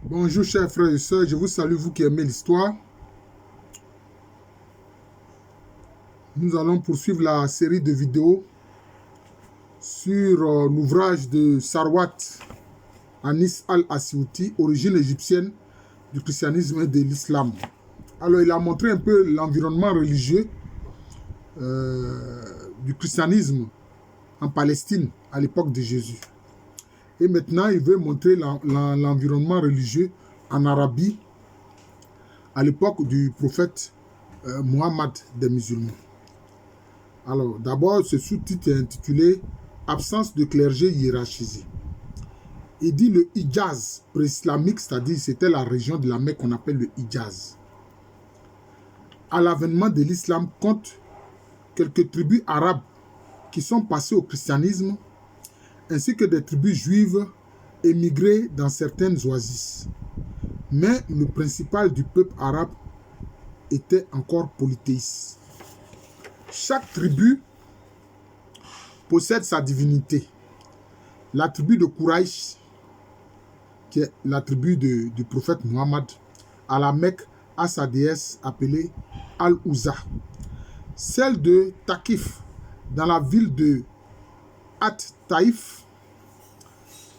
Bonjour chers frères et sœurs, je vous salue vous qui aimez l'histoire. Nous allons poursuivre la série de vidéos sur l'ouvrage de Sarwat Anis al-Asyouti, origine égyptienne du christianisme et de l'islam. Alors il a montré un peu l'environnement religieux du christianisme en Palestine à l'époque de Jésus. Et maintenant il veut montrer l'environnement religieux en Arabie à l'époque du prophète Mohammed des musulmans. Alors, d'abord, ce sous-titre est intitulé « Absence de clergé hiérarchisé ». Il dit le Hijaz pré-islamique, c'est-à-dire c'était la région de la Mecque qu'on appelle le Hijaz. À l'avènement de l'islam, compte quelques tribus arabes qui sont passées au christianisme, ainsi que des tribus juives émigrées dans certaines oasis. Mais le principal du peuple arabe était encore polythéiste. Chaque tribu possède sa divinité. La tribu de Quraysh, qui est la tribu du prophète Mohammed, à la Mecque, a sa déesse appelée Al-Uzza. Celle de Taqif, dans la ville de At-Taïf,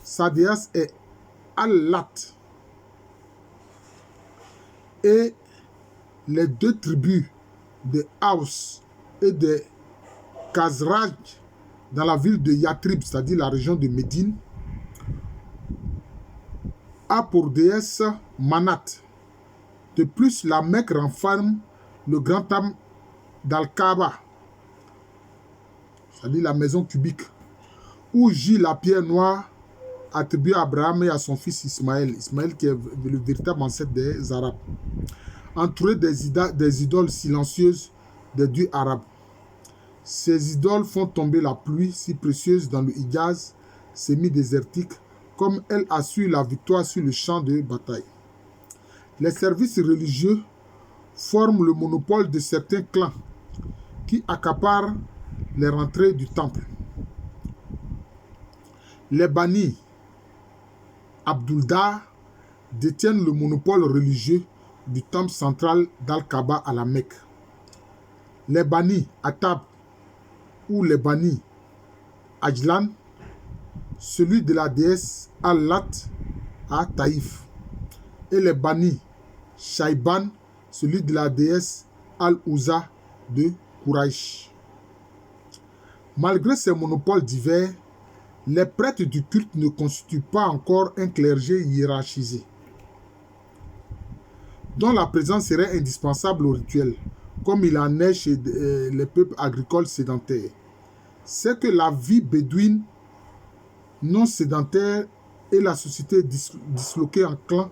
sa déesse est Al-Lat. Et les deux tribus de Haus et de Khazraj, dans la ville de Yatrib, c'est-à-dire la région de Médine, a pour déesse Manat. De plus, la Mecque renferme le grand temple d'Al-Kaaba, c'est-à-dire la maison cubique, où gît la pierre noire attribuée à Abraham et à son fils Ismaël. Ismaël qui est le véritable ancêtre des Arabes, entouré des idoles silencieuses des dieux arabes. Ces idoles font tomber la pluie si précieuse dans le Hijaz semi-désertique, comme elle assure la victoire sur le champ de bataille. Les services religieux forment le monopole de certains clans qui accaparent les rentrées du temple. Les Bani Abdullah détiennent le monopole religieux du temple central d'Al-Kaaba à la Mecque. Les Bani Atab ou les Bani Ajlan, celui de la déesse Al-Lat à Taïf, et les Bani Shaiban, celui de la déesse Al-Uzza de Quraysh. Malgré ces monopoles divers, les prêtres du culte ne constituent pas encore un clergé hiérarchisé, dont la présence serait indispensable au rituel, comme il en est chez les peuples agricoles sédentaires. C'est que la vie bédouine non sédentaire et la société disloquée en clans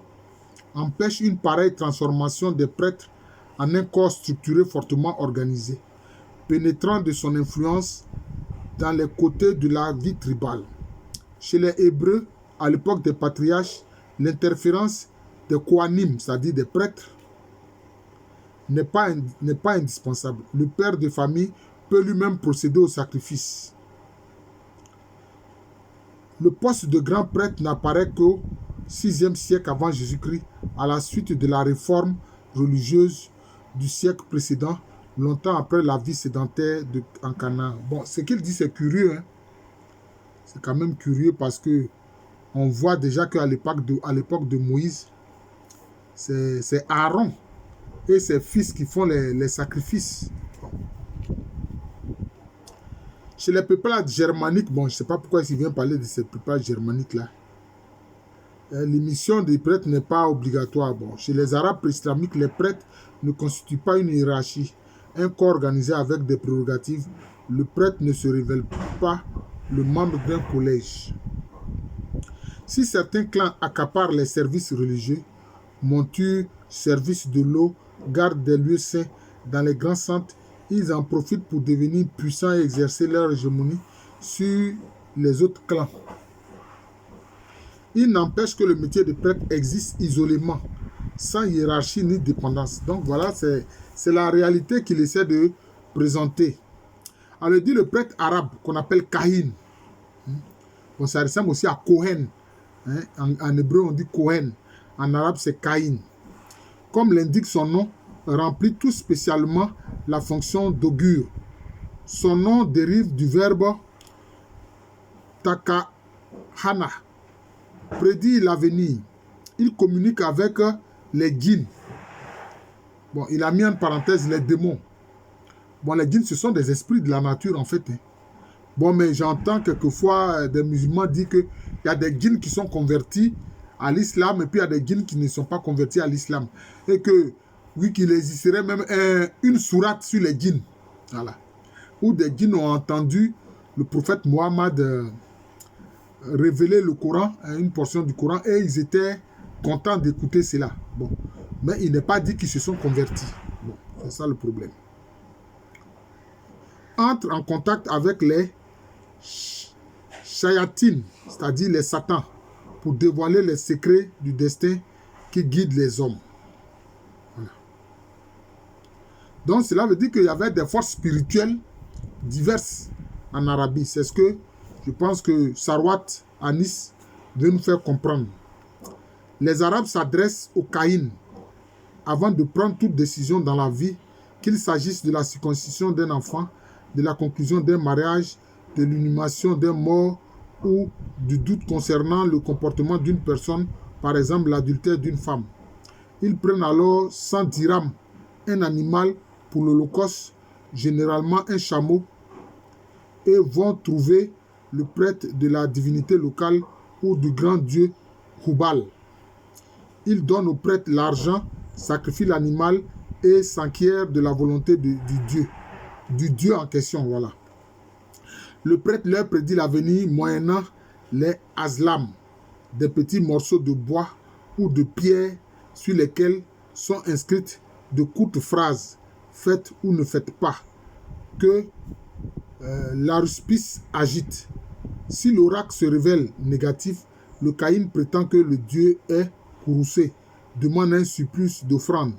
empêchent une pareille transformation des prêtres en un corps structuré fortement organisé, pénétrant de son influence dans les côtés de la vie tribale. Chez les Hébreux, à l'époque des patriarches, l'interférence des Kohanim, c'est-à-dire des prêtres, n'est pas indispensable. Le père de famille peut lui-même procéder au sacrifice. Le poste de grand prêtre n'apparaît qu'au VIe siècle avant Jésus-Christ, à la suite de la réforme religieuse du siècle précédent, longtemps après la vie sédentaire en Canaan. Bon, ce qu'il dit, c'est curieux. Hein? C'est quand même curieux parce que on voit déjà qu'à l'époque de Moïse, c'est Aaron et ses fils qui font les sacrifices. Bon. Chez les peuplades germaniques, bon, je ne sais pas pourquoi il vient parler de ces peuplades germaniques-là. L'émission des prêtres n'est pas obligatoire. Bon, chez les Arabes pré-islamiques, les prêtres ne constituent pas une hiérarchie, un corps organisé avec des prérogatives. Le prêtre ne se révèle pas le membre d'un collège. Si certains clans accaparent les services religieux, monture, service de l'eau, garde des lieux saints dans les grands centres, ils en profitent pour devenir puissants et exercer leur hégémonie sur les autres clans. Il n'empêche que le métier de prêtre existe isolément, sans hiérarchie ni dépendance. Donc voilà, c'est la réalité qu'il essaie de présenter. Alors il dit le prêtre arabe qu'on appelle Kahin. Bon, ça ressemble aussi à Kohen. Hein? En hébreu, on dit Kohen. En arabe, c'est Caïn. Comme l'indique son nom, remplit tout spécialement la fonction d'augure. Son nom dérive du verbe takahana, prédit l'avenir. Il communique avec les djinns. Bon, il a mis en parenthèse les démons. Bon, les djinns, ce sont des esprits de la nature, en fait. Bon, mais j'entends quelquefois des musulmans dire qu'il y a des djinns qui sont convertis à l'islam et puis il y a des djinns qui ne sont pas convertis à l'islam. Et que, oui, qu'il existerait même une sourate sur les djinns. Voilà. Où des djinns ont entendu le prophète Mohammed révéler le Coran, une portion du Coran, et ils étaient contents d'écouter cela. Bon. Mais il n'est pas dit qu'ils se sont convertis. Bon, c'est ça le problème. Entre en contact avec les shayatines, c'est-à-dire les satans, pour dévoiler les secrets du destin qui guide les hommes. Voilà. Donc cela veut dire qu'il y avait des forces spirituelles diverses en Arabie. C'est ce que je pense que Sarwat Anis veut nous faire comprendre. Les Arabes s'adressent au Caïn avant de prendre toute décision dans la vie, qu'il s'agisse de la circoncision d'un enfant, de la conclusion d'un mariage, de l'inhumation d'un mort ou du doute concernant le comportement d'une personne, par exemple l'adultère d'une femme. Ils prennent alors 100 dirhams, un animal pour l'Holocauste, généralement un chameau, et vont trouver le prêtre de la divinité locale ou du grand dieu Hubal. Ils donnent au prêtre l'argent, sacrifient l'animal et s'enquièrent de la volonté du dieu en question. Voilà. Le prêtre leur prédit l'avenir moyennant les azlam, des petits morceaux de bois ou de pierre sur lesquels sont inscrites de courtes phrases, faites ou ne faites pas, que l'aruspice agite. Si l'oracle se révèle négatif, le Caïn prétend que le dieu est courroucé, demande un surplus d'offrande,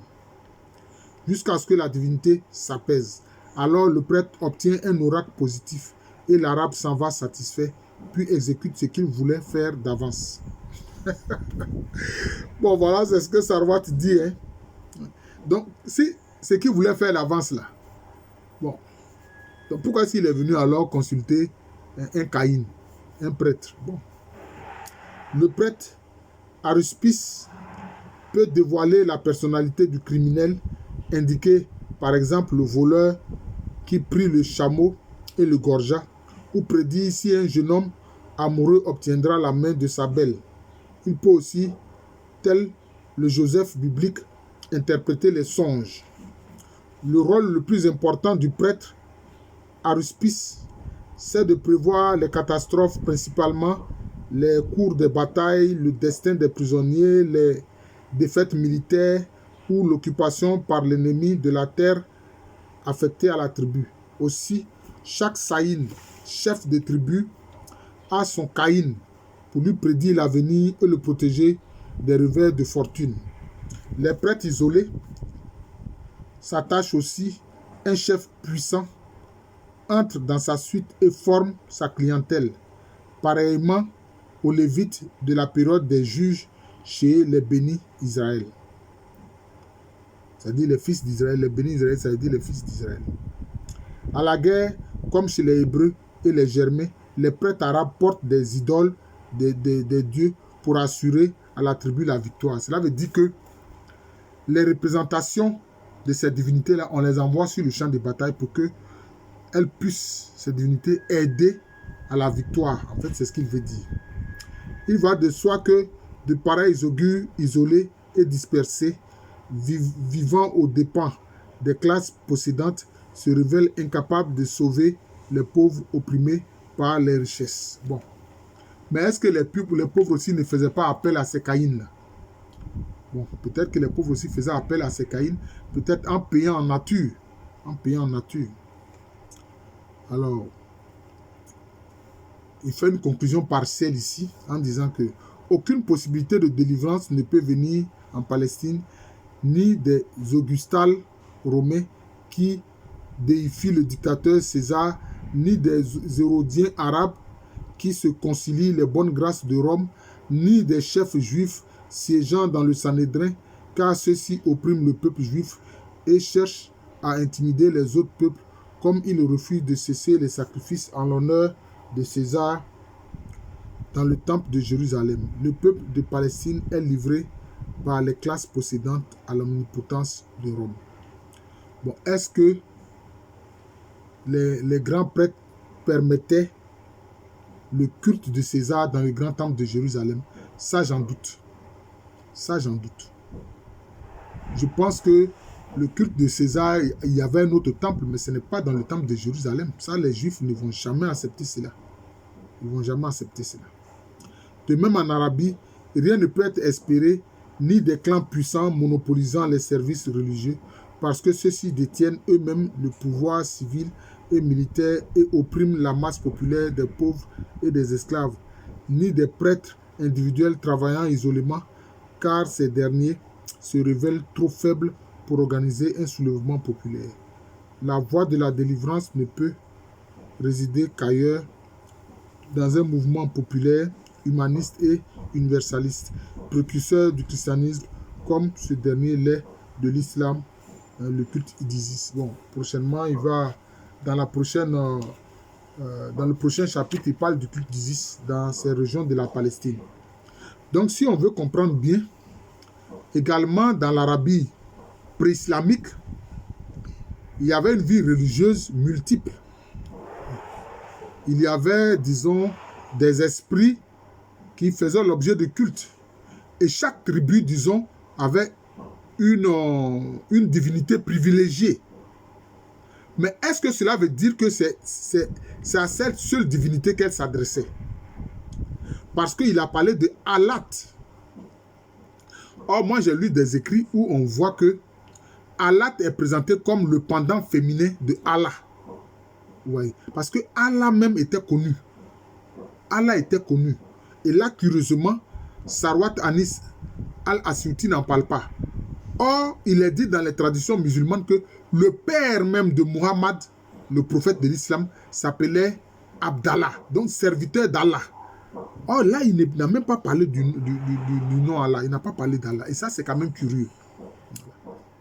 jusqu'à ce que la divinité s'apaise. Alors le prêtre obtient un oracle positif et l'arabe s'en va satisfait, puis exécute ce qu'il voulait faire d'avance. Bon, voilà, c'est ce que Sarwat dit. Hein. Donc, si ce qu'il voulait faire d'avance là, bon, donc pourquoi s'il est venu alors consulter un Caïn, un prêtre? Bon, le prêtre aruspice peut dévoiler la personnalité du criminel, indiquer par exemple le voleur qui prit le chameau et le gorgea, ou prédire si un jeune homme amoureux obtiendra la main de sa belle. Il peut aussi, tel le Joseph biblique, interpréter les songes. Le rôle le plus important du prêtre aruspice, c'est de prévoir les catastrophes, principalement les cours des batailles, le destin des prisonniers, les défaites militaires ou l'occupation par l'ennemi de la terre affectée à la tribu. Aussi, chaque saïn, chef de tribu, a son Caïn pour lui prédire l'avenir et le protéger des revers de fortune. Les prêtres isolés s'attachent aussi un chef puissant, entre dans sa suite et forme sa clientèle, pareillement aux Lévites de la période des juges chez les bénis Israël. C'est-à-dire les fils d'Israël, les bénis Israël, ça veut dire les fils d'Israël. À la guerre, comme chez les Hébreux et les Germains, les prêtres arabes portent des idoles des dieux pour assurer à la tribu la victoire. Cela veut dire que les représentations de ces divinités-là, on les envoie sur le champ de bataille pour que elles puissent, ces divinités, aider à la victoire. En fait, c'est ce qu'il veut dire. Il va de soi que de pareils augures isolés et dispersés, vivant aux dépens des classes possédantes, se révèlent incapables de sauver les pauvres opprimés par les richesses. Bon. Mais est-ce que les pauvres aussi ne faisaient pas appel à ces Caïns-là? Bon, peut-être que les pauvres aussi faisaient appel à ces Caïns, peut-être en payant en nature. En payant en nature. Alors, il fait une conclusion partielle ici, en disant que aucune possibilité de délivrance ne peut venir en Palestine, ni des augustales romains qui déifient le dictateur César, ni des hérodiens arabes qui se concilient les bonnes grâces de Rome, ni des chefs juifs siégeant dans le Sanhédrin, car ceux-ci oppriment le peuple juif et cherchent à intimider les autres peuples, comme ils refusent de cesser les sacrifices en l'honneur de César dans le temple de Jérusalem. Le peuple de Palestine est livré par les classes possédantes à l'omnipotence de Rome. Bon, est-ce que les grands prêtres permettaient le culte de César dans le grand temple de Jérusalem? Ça, j'en doute. Ça, j'en doute. Je pense que le culte de César, il y avait un autre temple, mais ce n'est pas dans le temple de Jérusalem. Ça, les Juifs ne vont jamais accepter cela. Ils ne vont jamais accepter cela. De même en Arabie, rien ne peut être espéré, ni des clans puissants monopolisant les services religieux, parce que ceux-ci détiennent eux-mêmes le pouvoir civil et militaire et oppriment la masse populaire des pauvres et des esclaves, ni des prêtres individuels travaillant isolément, car ces derniers se révèlent trop faibles pour organiser un soulèvement populaire. La voie de la délivrance ne peut résider qu'ailleurs, dans un mouvement populaire, humaniste et universaliste, précurseur du christianisme, comme ce dernier l'est de l'islam, le culte d'Isis. Bon, prochainement, il va, dans le prochain chapitre, il parle du culte d'Isis dans ces régions de la Palestine. Donc, si on veut comprendre bien, également dans l'Arabie pré-islamique, il y avait une vie religieuse multiple. Il y avait, disons, des esprits qui faisaient l'objet de culte. Et chaque tribu, disons, avait une divinité privilégiée. Mais est-ce que cela veut dire que c'est à cette seule divinité qu'elle s'adressait? Parce qu'il a parlé de Alat. Or, moi, j'ai lu des écrits où on voit que Alat est présenté comme le pendant féminin de Allah. Oui, parce que Allah même était connu. Allah était connu. Et là, curieusement, Sarwat Anis al-Asyuti n'en parle pas. Or, il est dit dans les traditions musulmanes que le père même de Muhammad, le prophète de l'islam, s'appelait Abdallah, donc serviteur d'Allah. Or là, il n'a même pas parlé du nom Allah, il n'a pas parlé d'Allah. Et ça, c'est quand même curieux.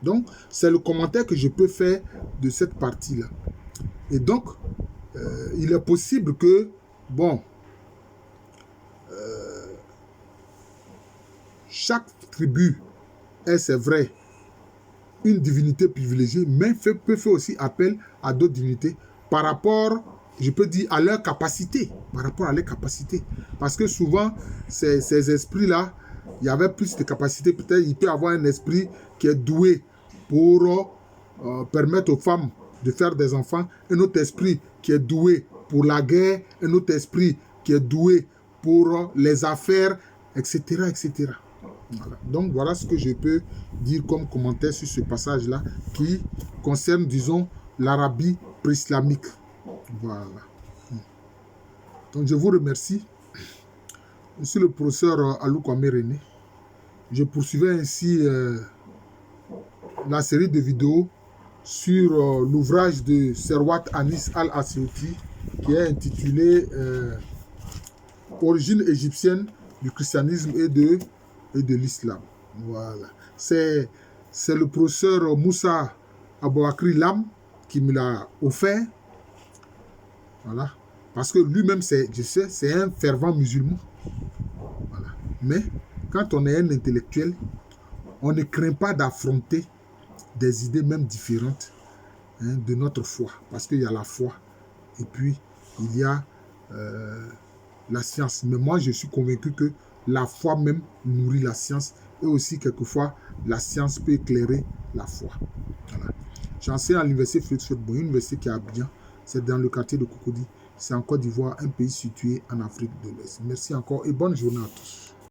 Donc, c'est le commentaire que je peux faire de cette partie-là. Et donc, il est possible que, bon, chaque tribu est, c'est vrai, une divinité privilégiée, mais peut faire aussi appel à d'autres divinités par rapport, je peux dire, à leur capacité. Par rapport à leur capacité. Parce que souvent, ces esprits-là, il y avait plus de capacité. Peut-être il peut y avoir un esprit qui est doué pour permettre aux femmes de faire des enfants, un autre esprit qui est doué pour la guerre, un autre esprit qui est doué pour les affaires, etc., etc. Voilà. Donc, voilà ce que je peux dire comme commentaire sur ce passage-là qui concerne, disons, l'Arabie pré-islamique. Voilà. Donc, je vous remercie. Monsieur le professeur Alou Kwame René. Je poursuivais ainsi la série de vidéos sur l'ouvrage de Sarwat Anis al-Asyuti qui est intitulé Origine égyptienne du christianisme et de l'islam. Voilà. C'est le professeur Moussa Aboakri Lam qui me l'a offert. Voilà. Parce que lui-même, je sais, c'est un fervent musulman. Voilà. Mais quand on est un intellectuel, on ne craint pas d'affronter des idées même différentes de notre foi. Parce qu'il y a la foi et puis il y a la science. Mais moi, je suis convaincu que la foi même nourrit la science et aussi quelquefois la science peut éclairer la foi. Voilà. J'enseigne à l'université Félix-Houphouët-Boigny, une université qui est à Abidjan, c'est dans le quartier de Cocody, c'est en Côte d'Ivoire, un pays situé en Afrique de l'Ouest. Merci encore et bonne journée à tous.